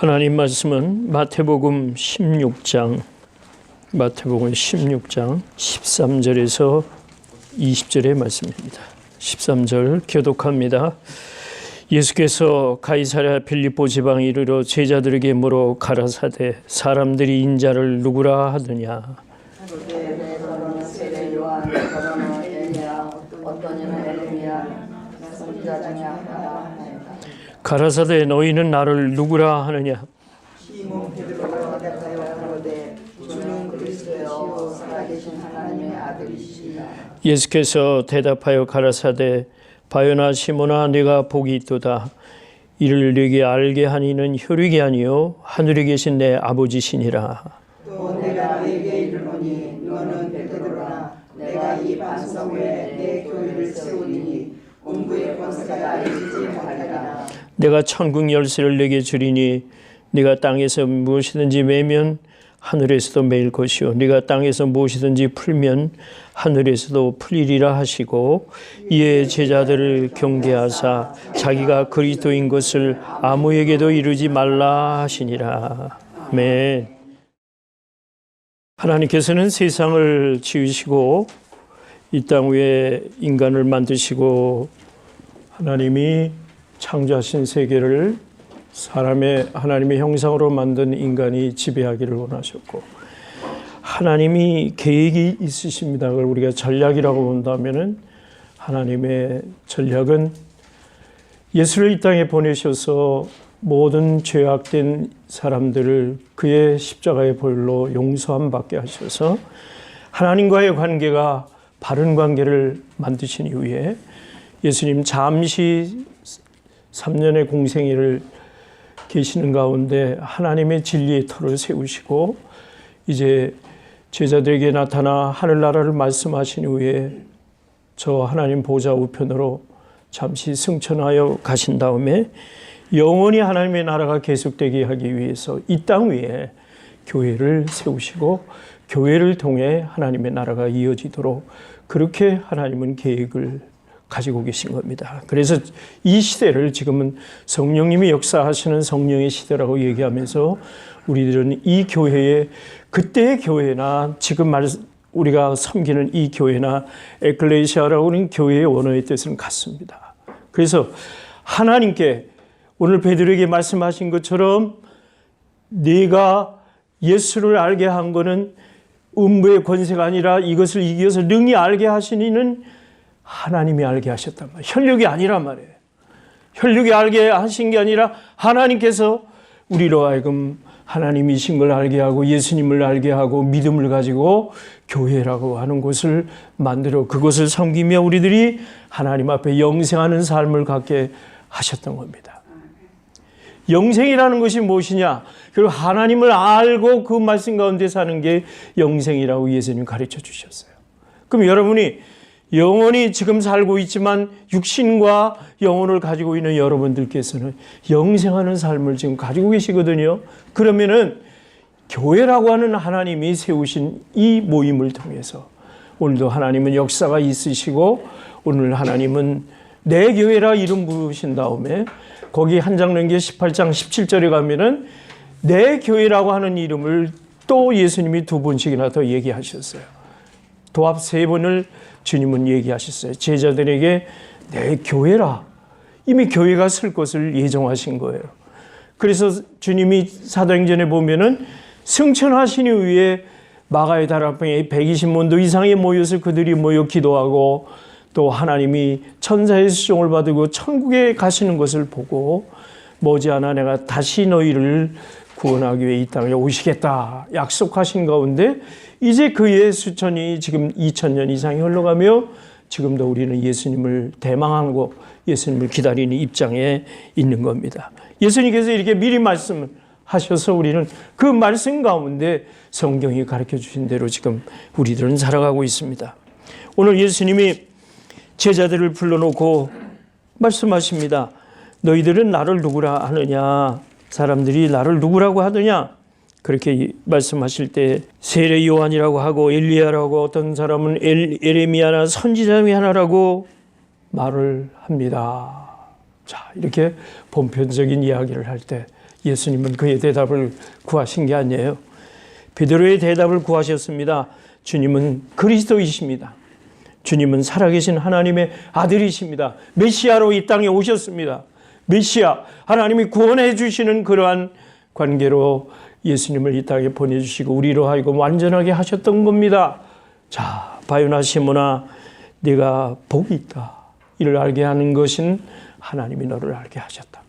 하나님 말씀은 마태복음 16장 13절에서 20절의 말씀입니다. 13절 교독합니다. 예수께서 가이사랴 빌립보 지방에 이르러 제자들에게 물어 가라사대 사람들이 인자를 누구라 하느냐. 가라사대 너희는 나를 누구라 하느냐. 시몬 베드로가 대답하여 가로되 주는 그리스도요 살아계신 하나님의 아들이시라. 예수께서 대답하여 가라사대 바요나 시몬아 네가 복이 있도다. 이를 네게 알게 하니는 혈육이 아니요 하늘에 계신 내 아버지시니라. 또 내가 네게 이르노니 너는 베드로라. 내가 이 반석 위에 내 교회를 세우리니 음부의 권세가 이기지 못하리라. 내가 천국 열쇠를 네게 주리니 네가 땅에서 무엇이든지 매면 하늘에서도 매일 것이요 네가 땅에서 무엇이든지 풀면 하늘에서도 풀리리라 하시고 이에 제자들을 경계하사 자기가 그리스도인 것을 아무에게도 이르지 말라 하시니라. 아멘. 하나님께서는 세상을 지으시고 이 땅 위에 인간을 만드시고 하나님이 창조하신 세계를 하나님의 형상으로 만든 인간이 지배하기를 원하셨고 하나님이 계획이 있으십니다. 그걸 우리가 전략이라고 본다면은 하나님의 전략은 예수를 이 땅에 보내셔서 모든 죄악된 사람들을 그의 십자가의 보혈로 용서함 받게 하셔서 하나님과의 관계가 바른 관계를 만드신 이후에 예수님 잠시 3년의 공생애를 계시는 가운데 하나님의 진리의 터를 세우시고 이제 제자들에게 나타나 하늘나라를 말씀하신 후에 저 하나님 보좌 우편으로 잠시 승천하여 가신 다음에 영원히 하나님의 나라가 계속되게 하기 위해서 이 땅 위에 교회를 세우시고 교회를 통해 하나님의 나라가 이어지도록 그렇게 하나님은 계획을 가지고 계신 겁니다. 그래서 이 시대를 지금은 성령님이 역사하시는 성령의 시대라고 얘기하면서 우리들은 이 교회에 그때의 교회나 지금 우리가 섬기는 이 교회나 에클레시아라고 하는 교회의 원어의 뜻은 같습니다. 그래서 하나님께 오늘 베드로에게 말씀하신 것처럼 네가 예수를 알게 한 것은 음부의 권세가 아니라 이것을 이겨서 능히 알게 하시니는 하나님이 알게 하셨단 말이에요. 혈육이 아니란 말이에요. 혈육이 알게 하신 게 아니라 하나님께서 우리로 하여금 하나님이신 걸 알게 하고 예수님을 알게 하고 믿음을 가지고 교회라고 하는 곳을 만들어 그것을 섬기며 우리들이 하나님 앞에 영생하는 삶을 갖게 하셨던 겁니다. 영생이라는 것이 무엇이냐? 그리고 하나님을 알고 그 말씀 가운데 사는 게 영생이라고 예수님 가르쳐 주셨어요. 그럼 여러분이 영원히 지금 살고 있지만 육신과 영혼을 가지고 있는 여러분들께서는 영생하는 삶을 지금 가지고 계시거든요. 그러면은 교회라고 하는 하나님이 세우신 이 모임을 통해서 오늘도 하나님은 역사가 있으시고 오늘 하나님은 내 교회라 이름 부르신 다음에 거기 한 장 넘게 18장 17절에 가면은 내 교회라고 하는 이름을 또 예수님이 2번씩이나 더 얘기하셨어요. 도합 3번을 주님은 얘기하셨어요. 제자들에게 내 교회라. 이미 교회가 쓸 것을 예정하신 거예요. 그래서 주님이 사도행전에 보면은 승천하신 이후에 마가의 다락방에 120만도 이상이 모여서 그들이 모여 기도하고 또 하나님이 천사의 수종을 받고 천국에 가시는 것을 보고 머지않아 내가 다시 너희를 구원하기 위해 이 땅에 오시겠다 약속하신 가운데 이제 그의 수천이 지금 2000년 이상이 흘러가며 지금도 우리는 예수님을 대망하고 예수님을 기다리는 입장에 있는 겁니다. 예수님께서 이렇게 미리 말씀하셔서 우리는 그 말씀 가운데 성경이 가르쳐 주신 대로 지금 우리들은 살아가고 있습니다. 오늘 예수님이 제자들을 불러놓고 말씀하십니다. 너희들은 나를 누구라 하느냐? 사람들이 나를 누구라고 하느냐? 그렇게 말씀하실 때 세례 요한이라고 하고 엘리야라고 어떤 사람은 에레미야나 선지자 중에 하나라고 말을 합니다. 자, 이렇게 보편적인 이야기를 할 때 예수님은 그의 대답을 구하신 게 아니에요. 베드로의 대답을 구하셨습니다. 주님은 그리스도이십니다. 주님은 살아계신 하나님의 아들이십니다. 메시아로 이 땅에 오셨습니다. 메시아, 하나님이 구원해 주시는 그러한 관계로 예수님을 이 땅에 보내주시고 우리로 하여금 완전하게 하셨던 겁니다. 자, 바요나 시몬아, 네가 복이 있다. 이를 알게 하는 것은 하나님이 너를 알게 하셨다.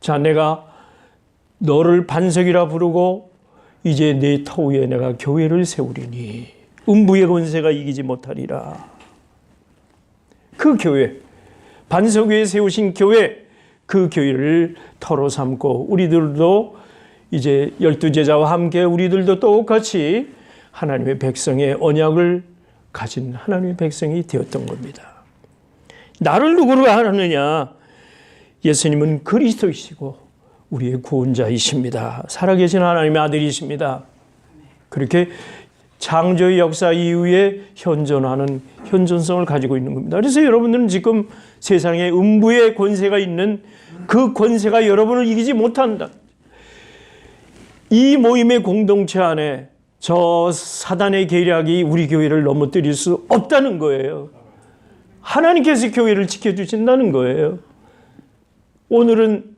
자, 내가 너를 반석이라 부르고 이제 네 터 위에 내가 교회를 세우리니 음부의 권세가 이기지 못하리라. 그 교회, 반석 위에 세우신 교회, 그 교회를 터로 삼고 우리들도 이제 12제자와 함께 우리들도 똑같이 하나님의 백성의 언약을 가진 하나님의 백성이 되었던 겁니다. 나를 누구로 하느냐? 예수님은 그리스도이시고 우리의 구원자이십니다. 살아계신 하나님의 아들이십니다. 그렇게 창조의 역사 이후에 현존하는 현존성을 가지고 있는 겁니다. 그래서 여러분들은 지금 세상에 음부의 권세가 있는 그 권세가 여러분을 이기지 못한다. 이 모임의 공동체 안에 저 사단의 계략이 우리 교회를 넘어뜨릴 수 없다는 거예요. 하나님께서 교회를 지켜주신다는 거예요. 오늘은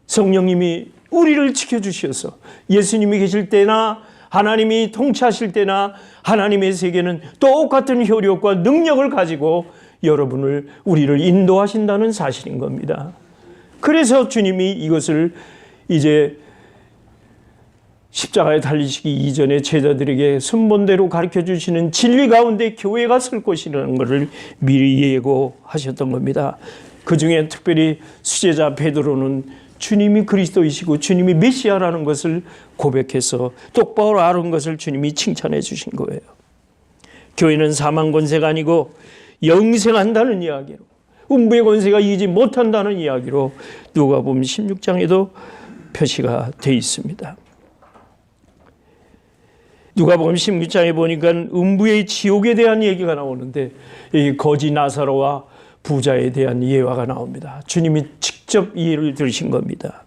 성령님이 우리를 지켜주셔서 예수님이 계실 때나 하나님이 통치하실 때나 하나님의 세계는 똑같은 효력과 능력을 가지고 여러분을, 우리를 인도하신다는 사실인 겁니다. 그래서 주님이 이것을 이제 십자가에 달리시기 이전에 제자들에게 순번대로 가르쳐 주시는 진리 가운데 교회가 설 것이라는 것을 미리 예고하셨던 겁니다. 그 중에 특별히 수제자 베드로는 주님이 그리스도이시고 주님이 메시아라는 것을 고백해서 똑바로 아는 것을 주님이 칭찬해 주신 거예요. 교회는 사망 권세가 아니고 영생한다는 이야기로, 음부의 권세가 이기지 못한다는 이야기로 누가복음 16장에도 표시가 되어 있습니다. 누가복음 16장에 보니까 음부의 지옥에 대한 얘기가 나오는데 이 거지 나사로와 부자에 대한 예화가 나옵니다. 주님이 직접 예를 들으신 겁니다.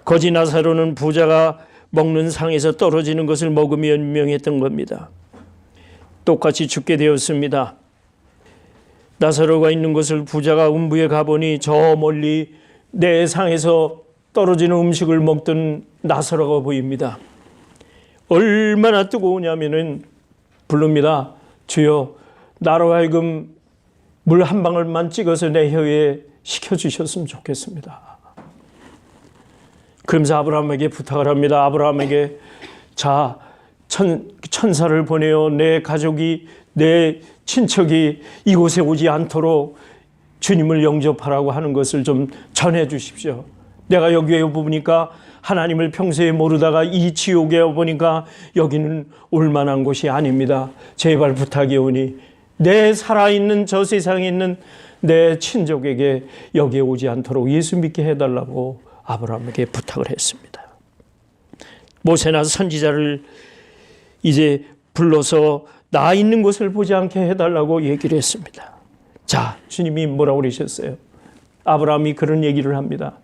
거지 나사로는 부자가 먹는 상에서 떨어지는 것을 먹으며 연명했던 겁니다. 똑같이 죽게 되었습니다. 나사로가 있는 곳을 부자가 음부에 가보니 저 멀리 내 상에서 떨어지는 음식을 먹던 나사로가 보입니다. 얼마나 뜨거우냐면은 부릅니다. 주여, 나로 하여금 물 한 방울만 찍어서 내 혀에 식혀주셨으면 좋겠습니다. 그러면서 아브라함에게 부탁을 합니다. 아브라함에게 자, 천사를 보내어 내 가족이, 내 친척이 이곳에 오지 않도록 주님을 영접하라고 하는 것을 좀 전해 주십시오. 내가 여기에 보니까 하나님을 평소에 모르다가 이 지옥에 보니까 여기는 올만한 곳이 아닙니다. 제발 부탁이 오니 내 살아있는 저 세상에 있는 내 친족에게 여기에 오지 않도록 예수 믿게 해달라고 아브라함에게 부탁을 했습니다. 모세나 선지자를 이제 불러서 나 있는 곳을 보지 않게 해달라고 얘기를 했습니다. 자, 주님이 뭐라고 그러셨어요? 아브라함이 그런 얘기를 합니다.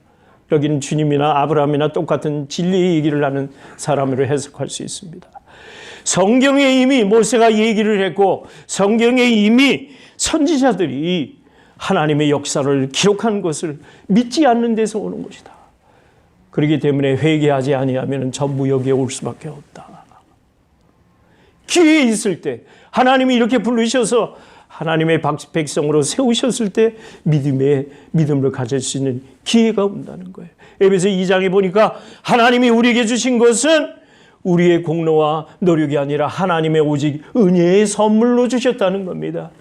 여기는 주님이나 아브라함이나 똑같은 진리의 얘기를 하는 사람으로 해석할 수 있습니다. 성경에 이미 모세가 얘기를 했고 성경에 이미 선지자들이 하나님의 역사를 기록한 것을 믿지 않는 데서 오는 것이다. 그렇기 때문에 회개하지 아니하면 전부 여기에 올 수밖에 없다. 기회 있을 때 하나님이 이렇게 부르셔서 하나님의 백성으로 세우셨을 때 믿음을 가질 수 있는 기회가 온다는 거예요. 에베소 2장에 보니까 하나님이 우리에게 주신 것은 우리의 공로와 노력이 아니라 하나님의 오직 은혜의 선물로 주셨다는 겁니다.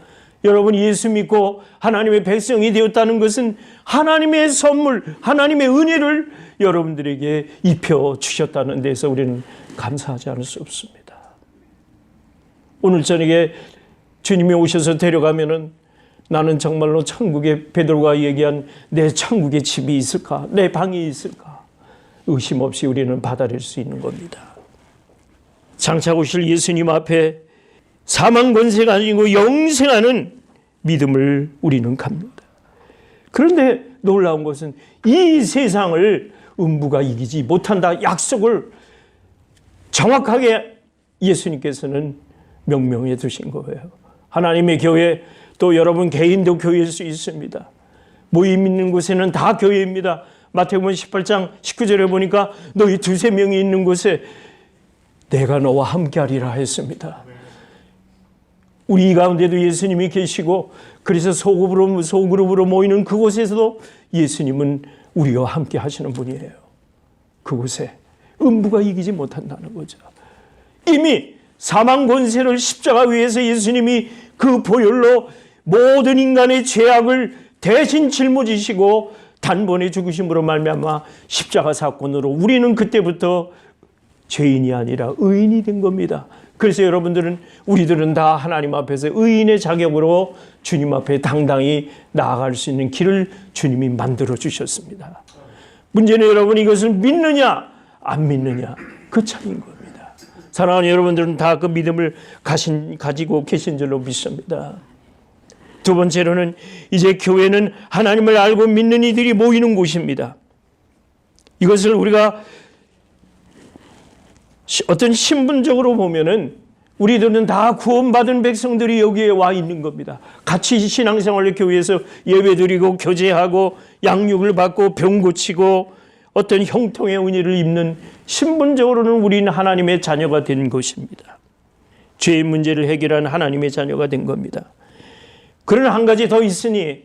여러분, 예수 믿고 하나님의 백성이 되었다는 것은 하나님의 선물, 하나님의 은혜를 여러분들에게 입혀 주셨다는 데서 우리는 감사하지 않을 수 없습니다. 오늘 저녁에 주님이 오셔서 데려가면은 나는 정말로 천국에 베드로가 얘기한 내 천국에 집이 있을까? 내 방이 있을까? 의심 없이 우리는 받아들일 수 있는 겁니다. 장차 오실 예수님 앞에 사망 권세가 아니고 영생하는 믿음을 우리는 갖는다. 그런데 놀라운 것은 이 세상을 음부가 이기지 못한다 약속을 정확하게 예수님께서는 명명해 두신 거예요. 하나님의 교회, 또 여러분 개인도 교회일 수 있습니다. 모임 있는 곳에는 다 교회입니다. 마태복음 18장 19절에 보니까 너희 두세 명이 있는 곳에 내가 너와 함께하리라 했습니다. 우리 가운데도 예수님이 계시고 그래서 소그룹으로 모이는 그곳에서도 예수님은 우리와 함께 하시는 분이에요. 그곳에 음부가 이기지 못한다는 거죠. 이미 사망 권세를 십자가 위에서 예수님이 그 보혈로 모든 인간의 죄악을 대신 짊어지시고 단번에 죽으심으로 말미암아 십자가 사건으로 우리는 그때부터 죄인이 아니라 의인이 된 겁니다. 그래서 우리들은 다 하나님 앞에서 의인의 자격으로 주님 앞에 당당히 나아갈 수 있는 길을 주님이 만들어 주셨습니다. 문제는 여러분 이것을 믿느냐 안 믿느냐 그 차이인 겁니다. 사랑하는 여러분들은 다 그 믿음을 가지고 계신 줄로 믿습니다. 두 번째로는 이제 교회는 하나님을 알고 믿는 이들이 모이는 곳입니다. 이것을 우리가 어떤 신분적으로 보면은 우리들은 다 구원받은 백성들이 여기에 와 있는 겁니다. 같이 신앙생활을 교회에서 예배드리고 교제하고 양육을 받고 병 고치고 어떤 형통의 은혜를 입는 신분적으로는 우리는 하나님의 자녀가 된 것입니다. 죄의 문제를 해결한 하나님의 자녀가 된 겁니다. 그러나 한 가지 더 있으니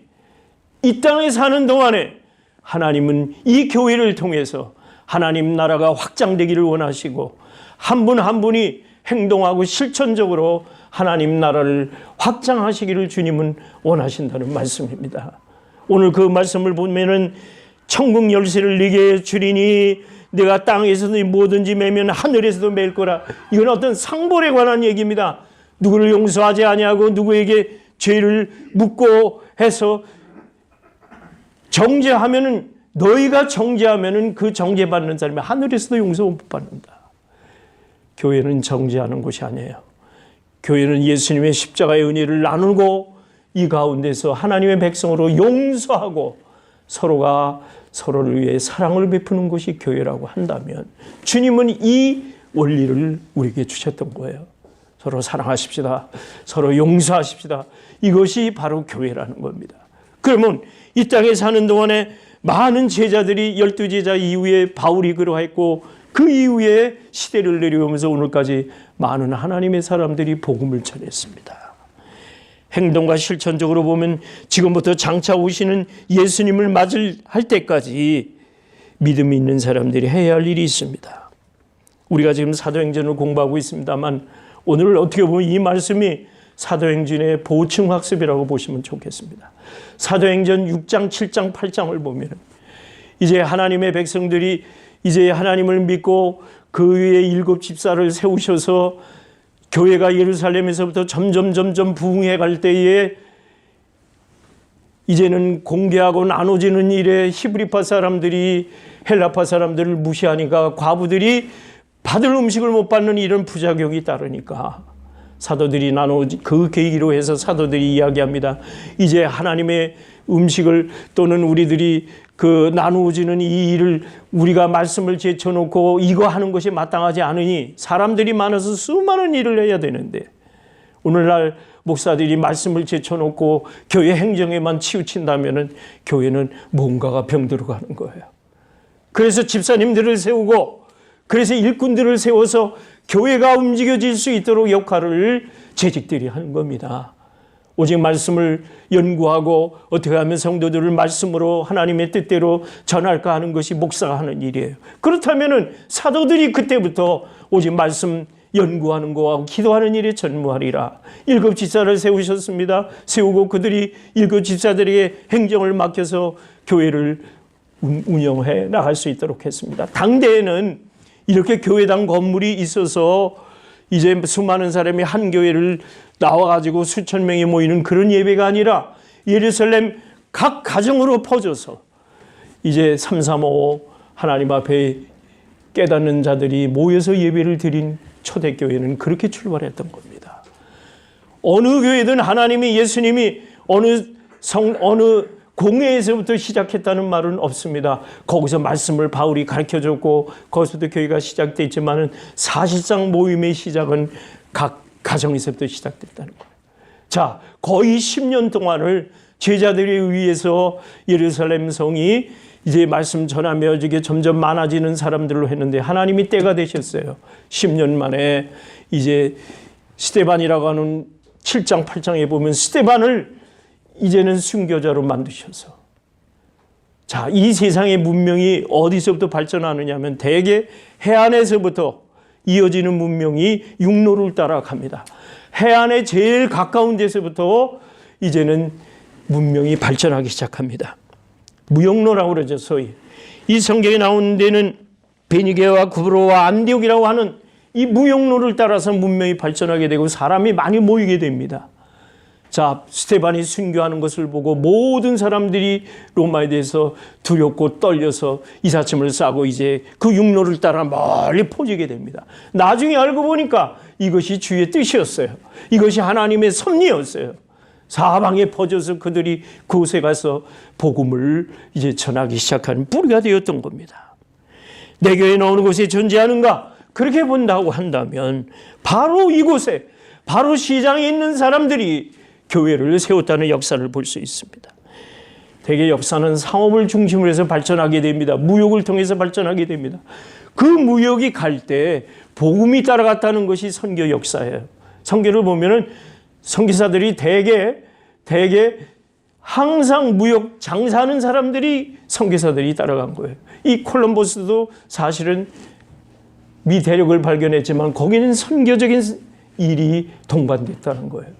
이 땅에 사는 동안에 하나님은 이 교회를 통해서 하나님 나라가 확장되기를 원하시고 한 분 한 분이 행동하고 실천적으로 하나님 나라를 확장하시기를 주님은 원하신다는 말씀입니다. 오늘 그 말씀을 보면은 천국 열쇠를 네게 주리니 내가 땅에서도 뭐든지 매면 하늘에서도 맬 거라. 이건 어떤 상벌에 관한 얘기입니다. 누구를 용서하지 아니하고 누구에게 죄를 묻고 해서 정죄하면은 너희가 정죄하면은 그 정죄받는 사람이 하늘에서도 용서 못 받는다. 교회는 정죄하는 곳이 아니에요. 교회는 예수님의 십자가의 은혜를 나누고 이 가운데서 하나님의 백성으로 용서하고 서로가 서로를 위해 사랑을 베푸는 것이 교회라고 한다면 주님은 이 원리를 우리에게 주셨던 거예요. 서로 사랑하십시다. 서로 용서하십시다. 이것이 바로 교회라는 겁니다. 그러면 이 땅에 사는 동안에 많은 제자들이 12제자 이후에 바울이 그러했고 그 이후에 시대를 내려오면서 오늘까지 많은 하나님의 사람들이 복음을 전했습니다. 행동과 실천적으로 보면 지금부터 장차 오시는 예수님을 맞을 할 때까지 믿음이 있는 사람들이 해야 할 일이 있습니다. 우리가 지금 사도행전을 공부하고 있습니다만 오늘 어떻게 보면 이 말씀이 사도행전의 보충 학습이라고 보시면 좋겠습니다. 사도행전 6장, 7장, 8장을 보면 이제 하나님의 백성들이 이제 하나님을 믿고 그 위에 7 집사를 세우셔서 교회가 예루살렘에서부터 점점 부흥해 갈 때에 이제는 공개하고 나눠지는 일에 히브리파 사람들이 헬라파 사람들을 무시하니까 과부들이 받을 음식을 못 받는 이런 부작용이 따르니까 사도들이 그 계기로 해서 사도들이 이야기합니다. 이제 하나님의 음식을 또는 우리들이 그 나누어지는 이 일을 우리가 말씀을 제쳐놓고 이거 하는 것이 마땅하지 않으니 사람들이 많아서 수많은 일을 해야 되는데 오늘날 목사들이 말씀을 제쳐놓고 교회 행정에만 치우친다면은 교회는 뭔가가 병들어 가는 거예요. 그래서 집사님들을 세우고 그래서 일꾼들을 세워서 교회가 움직여질 수 있도록 역할을 재직들이 하는 겁니다. 오직 말씀을 연구하고 어떻게 하면 성도들을 말씀으로 하나님의 뜻대로 전할까 하는 것이 목사가 하는 일이에요. 그렇다면 사도들이 그때부터 오직 말씀 연구하는 거하고 기도하는 일에 전무하리라. 7 집사를 세우셨습니다. 세우고 그들이 7 집사들에게 행정을 맡겨서 교회를 운영해 나갈 수 있도록 했습니다. 당대에는 이렇게 교회당 건물이 있어서 이제 수많은 사람이 한 교회를 나와가지고 수천 명이 모이는 그런 예배가 아니라 예루살렘 각 가정으로 퍼져서 이제 335 하나님 앞에 깨닫는 자들이 모여서 예배를 드린 초대교회는 그렇게 출발했던 겁니다. 어느 교회든 하나님이 예수님이 어느 공회에서부터 시작했다는 말은 없습니다. 거기서 말씀을 바울이 가르쳐줬고 거기서부터 교회가 시작됐지만은 사실상 모임의 시작은 각 가정에서부터 시작됐다는 거예요. 자, 거의 10년 동안을 제자들에 의해서 예루살렘 성이 이제 말씀 전하며 이게 점점 많아지는 사람들로 했는데 하나님이 때가 되셨어요. 10년 만에 이제 스데반이라고 하는 7장 8장에 보면 스데반을 이제는 순교자로 만드셔서, 자, 이 세상의 문명이 어디서부터 발전하느냐 하면 대개 해안에서부터 이어지는 문명이 육로를 따라갑니다. 해안에 제일 가까운 데서부터 이제는 문명이 발전하기 시작합니다. 무역로라고 그러죠, 소위. 이 성경에 나오는 데는 베니게와 구브로와 안디옥이라고 하는 이 무역로를 따라서 문명이 발전하게 되고 사람이 많이 모이게 됩니다. 자, 스데반이 순교하는 것을 보고 모든 사람들이 로마에 대해서 두렵고 떨려서 이삿짐을 싸고 이제 그 육로를 따라 멀리 퍼지게 됩니다. 나중에 알고 보니까 이것이 주의 뜻이었어요. 이것이 하나님의 섭리였어요. 사방에 퍼져서 그들이 그곳에 가서 복음을 이제 전하기 시작하는 뿌리가 되었던 겁니다. 내 교회는 어느 곳에 존재하는가? 그렇게 본다고 한다면 바로 이곳에, 바로 시장에 있는 사람들이 교회를 세웠다는 역사를 볼 수 있습니다. 대개 역사는 상업을 중심으로 해서 발전하게 됩니다. 무역을 통해서 발전하게 됩니다. 그 무역이 갈 때 복음이 따라갔다는 것이 선교 역사예요. 선교를 보면은 선교사들이 대개 항상 무역 장사하는 사람들이 선교사들이 따라간 거예요. 이 콜럼버스도 사실은 미 대륙을 발견했지만 거기는 선교적인 일이 동반됐다는 거예요.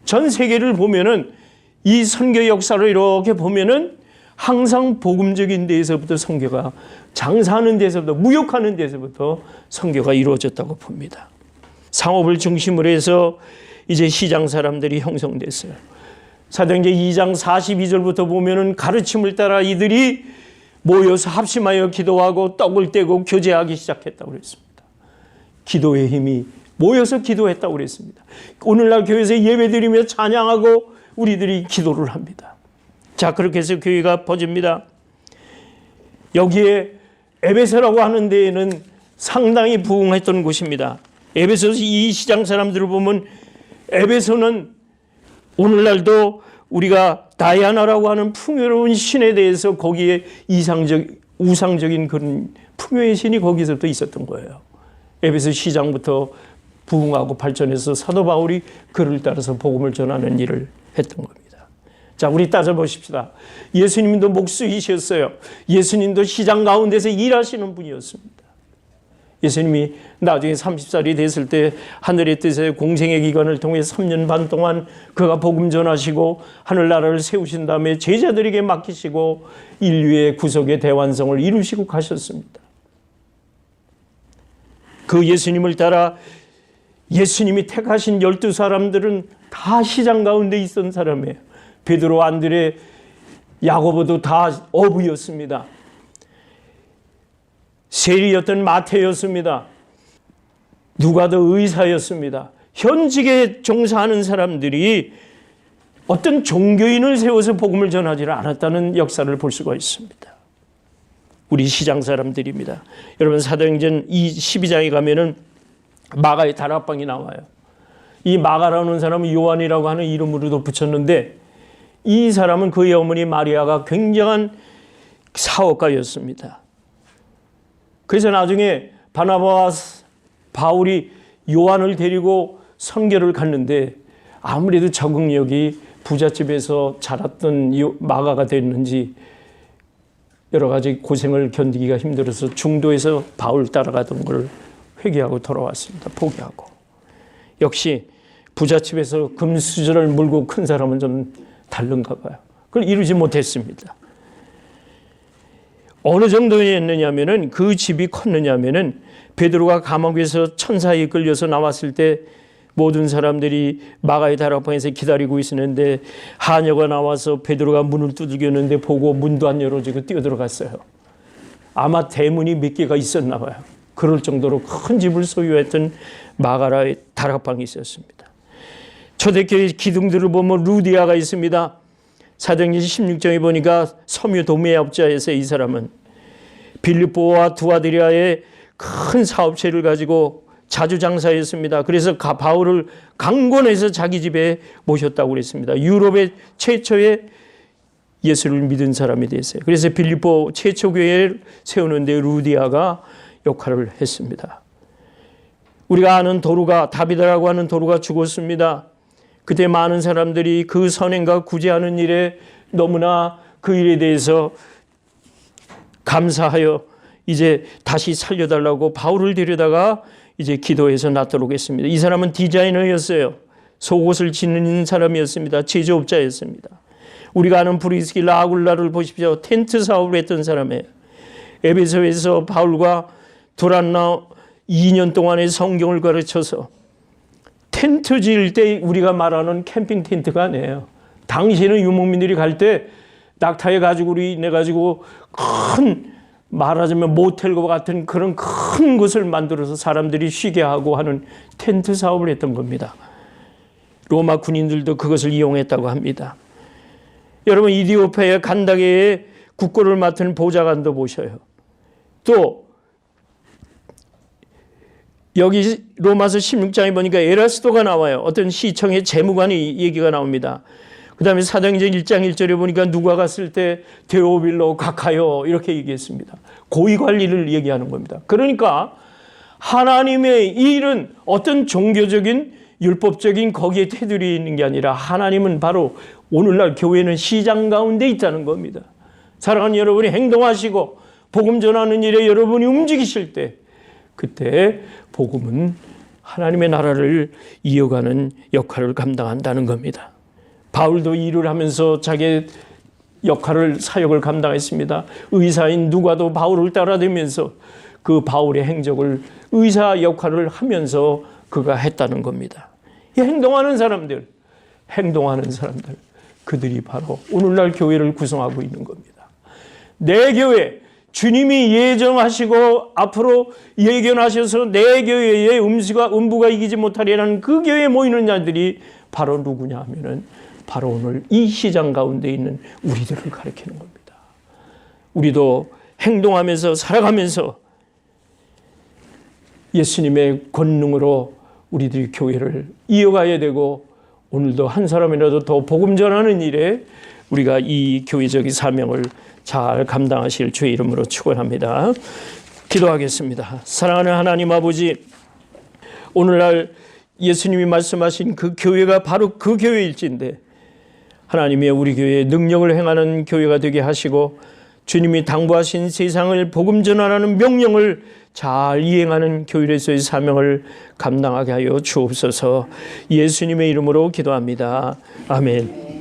전 세계를 보면은 이 선교 역사를 이렇게 보면은 항상 복음적인 데에서부터 선교가, 장사하는 데서부터, 무역하는 데서부터 선교가 이루어졌다고 봅니다. 상업을 중심으로 해서 이제 시장 사람들이 형성됐어요. 사도행전 2장 42절부터 보면은 가르침을 따라 이들이 모여서 합심하여 기도하고 떡을 떼고 교제하기 시작했다고 그랬습니다. 기도의 힘이 모여서 기도했다고 그랬습니다. 오늘날 교회에서 예배드리며 찬양하고 우리들이 기도를 합니다. 자, 그렇게 해서 교회가 퍼집니다. 여기에 에베소라고 하는 데에는 상당히 부흥했던 곳입니다. 에베소 이 시장 사람들을 보면 에베소는 오늘날도 우리가 다이아나라고 하는 풍요로운 신에 대해서 거기에 우상적인 그런 풍요의 신이 거기서부터 있었던 거예요. 에베소 시장부터 부흥하고 발전해서 사도 바울이 그를 따라서 복음을 전하는 일을 했던 겁니다. 자, 우리 따져보십시다. 예수님도 목수이셨어요. 예수님도 시장 가운데서 일하시는 분이었습니다. 예수님이 나중에 30살이 됐을 때 하늘의 뜻에 공생의 기간을 통해 3년 반 동안 그가 복음 전하시고 하늘나라를 세우신 다음에 제자들에게 맡기시고 인류의 구속의 대완성을 이루시고 가셨습니다. 그 예수님을 따라 예수님이 택하신 12사람들은 다 시장 가운데 있던 사람이에요. 베드로, 안드레, 야고보도 다 어부였습니다. 세리였던 마태였습니다. 누가도 의사였습니다. 현직에 종사하는 사람들이 어떤 종교인을 세워서 복음을 전하지를 않았다는 역사를 볼 수가 있습니다. 우리 시장 사람들입니다. 여러분 사도행전 12장에 가면은 마가의 다락방이 나와요. 이 마가라는 사람은 요한이라고 하는 이름으로도 붙였는데 이 사람은 그의 어머니 마리아가 굉장한 사업가였습니다. 그래서 나중에 바나바와 바울이 요한을 데리고 선교를 갔는데 아무래도 적응력이 부잣집에서 자랐던 마가가 됐는지 여러 가지 고생을 견디기가 힘들어서 중도에서 바울 따라가던 걸 회개하고 돌아왔습니다. 포기하고. 역시 부잣집에서 금수저를 물고 큰 사람은 좀 다른가 봐요. 그걸 이루지 못했습니다. 어느 정도였느냐면은 그 집이 컸느냐면은 베드로가 감옥에서 천사에 끌려서 나왔을 때 모든 사람들이 마가의 다락방에서 기다리고 있었는데 하녀가 나와서 베드로가 문을 두들겼는데 보고 문도 안 열어지고 뛰어들어갔어요. 아마 대문이 몇 개가 있었나 봐요. 그럴 정도로 큰 집을 소유했던 마가의 다락방이 있었습니다. 초대교회 기둥들을 보면 루디아가 있습니다. 사도행전 16장에 보니까 섬유 도매업자였어요. 이 사람은 빌립보와 두아디라의 큰 사업체를 가지고 자주 장사했습니다. 그래서 바울을 강권해서 자기 집에 모셨다고 그랬습니다. 유럽의 최초의 예수를 믿은 사람이 됐어요. 그래서 빌립보 최초 교회를 세우는데 루디아가 역할을 했습니다. 우리가 아는 도루가, 다비드라고 하는 도루가 죽었습니다. 그때 많은 사람들이 그 선행과 구제하는 일에 너무나 그 일에 대해서 감사하여 이제 다시 살려달라고 바울을 데려다가 이제 기도해서 낫도록 했습니다. 이 사람은 디자이너였어요. 속옷을 짓는 사람이었습니다. 제조업자였습니다. 우리가 아는 브리스길라 아굴라를 보십시오. 텐트 사업을 했던 사람이에요. 에베소에서 바울과 두란나 2년 동안의 성경을 가르쳐서 텐트 지을 때 우리가 말하는 캠핑 텐트가 아니에요. 당시에는 유목민들이 갈 때 낙타에 가지고 내가지고 큰 말하자면 모텔과 같은 그런 큰 곳을 만들어서 사람들이 쉬게 하고 하는 텐트 사업을 했던 겁니다. 로마 군인들도 그것을 이용했다고 합니다. 여러분 이디오피아 간다게의 국고를 맡은 보좌관도 보셔요. 또 여기 로마서 16장에 보니까 에라스도가 나와요. 어떤 시청의 재무관이 얘기가 나옵니다. 그 다음에 사도행전 1장 1절에 보니까 누가 갔을 때 데오빌로 가카요 이렇게 얘기했습니다. 고위관리를 얘기하는 겁니다. 그러니까 하나님의 이 일은 어떤 종교적인 율법적인 거기에 테두리에 있는 게 아니라 하나님은 바로 오늘날 교회는 시장 가운데 있다는 겁니다. 사랑하는 여러분이 행동하시고 복음 전하는 일에 여러분이 움직이실 때 그때 복음은 하나님의 나라를 이어가는 역할을 감당한다는 겁니다. 바울도 일을 하면서 자기의 역할을 사역을 감당했습니다. 의사인 누가도 바울을 따라다니면서 그 바울의 행적을 의사 역할을 하면서 그가 했다는 겁니다. 이 행동하는 사람들 그들이 바로 오늘날 교회를 구성하고 있는 겁니다. 내 교회 주님이 예정하시고 앞으로 예견하셔서 내 교회의 음부가 이기지 못하리라는 그 교회에 모이는 자들이 바로 누구냐 하면은 바로 오늘 이 시장 가운데 있는 우리들을 가리키는 겁니다. 우리도 행동하면서 살아가면서 예수님의 권능으로 우리들이 교회를 이어가야 되고 오늘도 한 사람이라도 더 복음 전하는 일에 우리가 이 교회적인 사명을 잘 감당하실 주의 이름으로 축원합니다. 기도하겠습니다. 사랑하는 하나님 아버지, 오늘날 예수님이 말씀하신 그 교회가 바로 그 교회일진데 하나님의 우리 교회에 능력을 행하는 교회가 되게 하시고 주님이 당부하신 세상을 복음 전하라는 명령을 잘 이행하는 교회에서의 사명을 감당하게 하여 주옵소서. 예수님의 이름으로 기도합니다. 아멘.